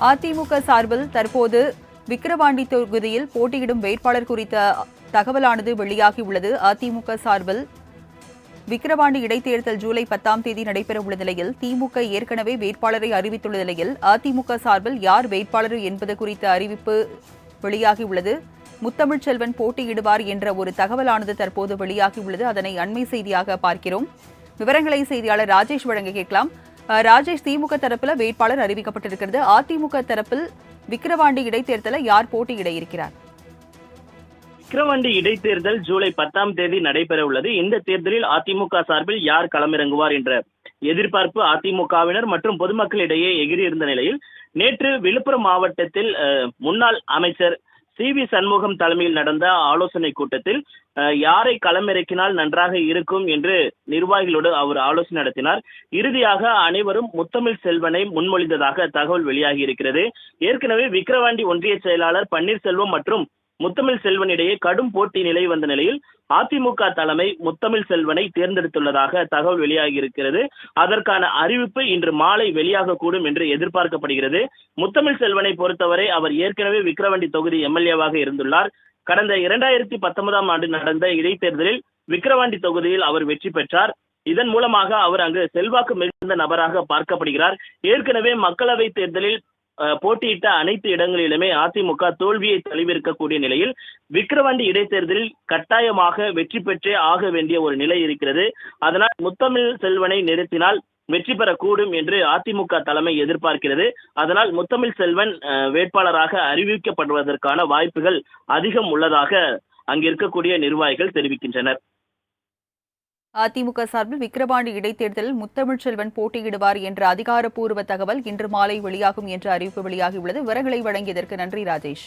அதிமுக சார்பில் தற்போது விக்கிரவாண்டி தொகுதியில் போட்டியிடும் வேட்பாளர் குறித்த தகவலானது வெளியாகியுள்ளது. அதிமுக சார்பில் விக்கிரவாண்டி இடைத்தேர்தல் ஜூலை 10ஆம் தேதி நடைபெறவுள்ள நிலையில் திமுக ஏற்கனவே வேட்பாளரை அறிவித்துள்ள நிலையில் அதிமுக சார்பில் யார் வேட்பாளர் என்பது குறித்த அறிவிப்பு வெளியாகியுள்ளது. முத்தமிழ்ச்செல்வன் போட்டியிடுவார் என்ற ஒரு தகவலானது தற்போது வெளியாகியுள்ளது. அதனை அண்மை செய்தியாக பார்க்கிறோம். விவரங்களை செய்தியாளர் ராஜேஷ் வழங்க கேட்கலாம். ராஜேஷ், திமுக தரப்பில் வேட்பாளர் அறிவிக்கப்பட்டிருக்கிறது. அதிமுக தரப்பில் விக்கிரவாண்டி இடைத்தேர்தலில் யார் போட்டியிட இருக்கிறார்? விக்கிரவாண்டி இடைத்தேர்தல் ஜூலை 10ஆம் தேதி நடைபெற உள்ளது. இந்த தேர்தலில் அதிமுக சார்பில் யார் களமிறங்குவார் என்ற எதிர்பார்ப்பு அதிமுகவினர் மற்றும் பொதுமக்களிடையே எகிரியிருந்த நிலையில் நேற்று விழுப்புரம் மாவட்டத்தில் முன்னாள் அமைச்சர் CV சண்முகம் தலைமையில் நடந்த ஆலோசனை கூட்டத்தில் யாரை களமிறக்கினால் நன்றாக இருக்கும் என்று நிர்வாகிகளோடு அவர் ஆலோசனை நடத்தினார். இறுதியாக அனைவரும் முத்தமிழ் செல்வனை முன்மொழிந்ததாக தகவல் வெளியாகி இருக்கிறது. ஏற்கனவே விக்கிரவாண்டி ஒன்றிய செயலாளர் பன்னீர்செல்வம் மற்றும் முத்தமிழ் செல்வன் இடையே கடும் போட்டி நிலை வந்த நிலையில் அதிமுக தலைமை முத்தமிழ் செல்வனை தேர்ந்தெடுத்துள்ளதாக தகவல் வெளியாகி இருக்கிறது. அதற்கான அறிவிப்பு இன்று மாலை வெளியாகக்கூடும் என்று எதிர்பார்க்கப்படுகிறது. முத்தமிழ் செல்வனை பொறுத்தவரை அவர் ஏற்கனவே விக்கிரவாண்டி தொகுதி MLA-வாக இருந்துள்ளார். கடந்த 2019ஆம் ஆண்டு நடந்த இடைத்தேர்தலில் விக்கிரவாண்டி தொகுதியில் அவர் வெற்றி பெற்றார். இதன் மூலமாக அவர் அங்கு செல்வாக்கு மிகுந்த நபராக பார்க்கப்படுகிறார். ஏற்கனவே மக்களவை தேர்தலில் போட்டியிட்ட அனைத்து இடங்களிலுமே அதிமுக தோல்வியை தழுவிருக்கக்கூடிய நிலையில் விக்கிரவாண்டி இடைத்தேர்தலில் கட்டாயமாக வெற்றி பெற்றே ஆக வேண்டிய ஒரு நிலை இருக்கிறது. அதனால் முத்தமிழ் செல்வனை நிறுத்தினால் வெற்றி பெறக்கூடும் என்று அதிமுக தலைமை எதிர்பார்க்கிறது. அதனால் முத்தமிழ் செல்வன் வேட்பாளராக அறிவிக்கப்படுவதற்கான வாய்ப்புகள் அதிகம் உள்ளதாக அங்கிருக்கக்கூடிய நிர்வாகிகள் தெரிவிக்கின்றனர். அதிமுக சார்பில் விக்கிரவாண்டி இடைத்தேர்தலில் முத்தமிழ்ச்செல்வன் போட்டியிடுவார் என்ற அதிகாரப்பூர்வ தகவல் இன்று மாலை வெளியாகும் என்ற அறிவிப்பு வெளியாகியுள்ளது. விவரங்களை வழங்கியதற்கு நன்றி ராஜேஷ்.